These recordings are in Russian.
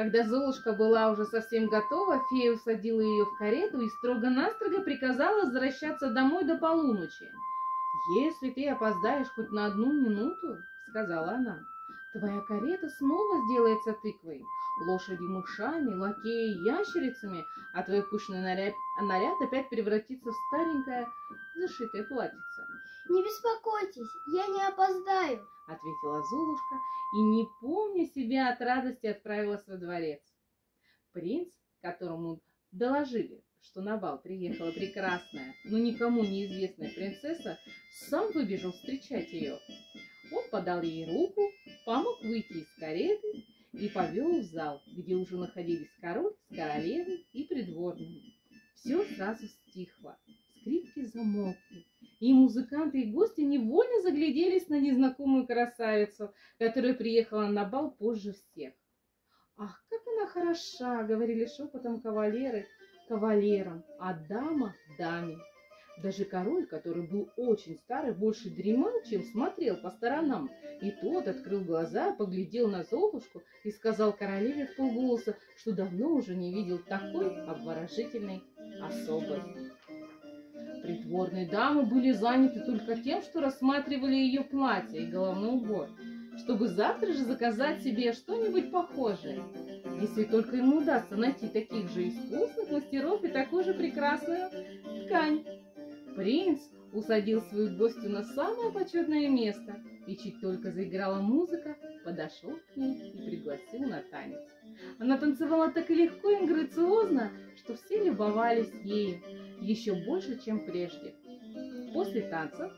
Когда Золушка была уже совсем готова, фея усадила ее в карету и строго-настрого приказала возвращаться домой до полуночи. «Если ты опоздаешь хоть на 1 минуту, — сказала она, — твоя карета снова сделается тыквой, лошади мышами, лакеи ящерицами, а твой пышный наряд опять превратится в старенькое зашитое платьице». «Не беспокойтесь, я не опоздаю», — ответила Золушка и, не помня себя от радости, отправилась во дворец. Принц, которому доложили, что на бал приехала прекрасная, но никому неизвестная принцесса, сам выбежал встречать ее. Он подал ей руку, помог выйти из кареты и повел в зал, где уже находились король с королевой и придворными. Все сразу стихло, скрипки замолкли, и музыканты и гости невольно загляделись на незнакомую красавицу, которая приехала на бал позже всех. «Ах, как она хороша!» — говорили шепотом кавалеры кавалерам, а дама даме. Даже король, который был очень старый, больше дремал, чем смотрел по сторонам. И тот открыл глаза, поглядел на Золушку и сказал королеве вполголоса, что давно уже не видел такой обворожительной особы. Придворные дамы были заняты только тем, что рассматривали ее платье и головной убор, чтобы завтра же заказать себе что-нибудь похожее, если только ему удастся найти таких же искусных мастеров и такую же прекрасную ткань. Принц усадил свою гостью на самое почетное место, и чуть только заиграла музыка, подошел к ней и пригласил на танец. Она танцевала так легко и грациозно, что все любовались ею еще больше, чем прежде. После танцев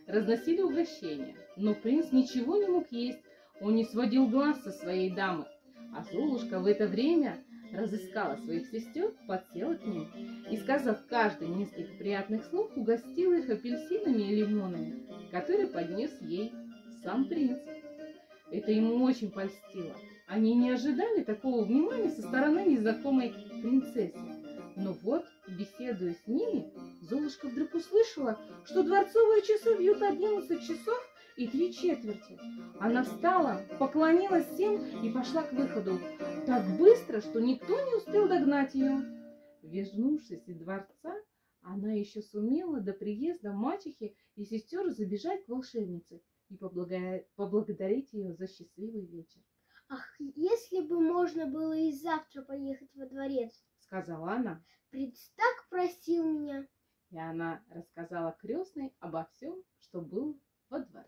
разносили угощения, но принц ничего не мог есть, он не сводил глаз со своей дамы, а Золушка в это время разыскала своих сестер, подсела к ним и, сказав каждой несколько приятных слов, угостила их апельсинами и лимонами, которые поднес ей сам принц. Это ему очень польстило. Они не ожидали такого внимания со стороны незнакомой принцессы. Но вот, беседуя с ними, Золушка вдруг услышала, что дворцовые часы бьют 11 часов и 3/4. Она встала, поклонилась всем и пошла к выходу так быстро, что никто не успел догнать ее. Вернувшись из дворца, она еще сумела до приезда мачехи и сестер забежать к волшебнице и поблагодарить ее за счастливый вечер. «Ах, если бы можно было и завтра поехать во дворец», — сказала она. «Принц так просил меня». И она рассказала крестной обо всем, что было во дворце.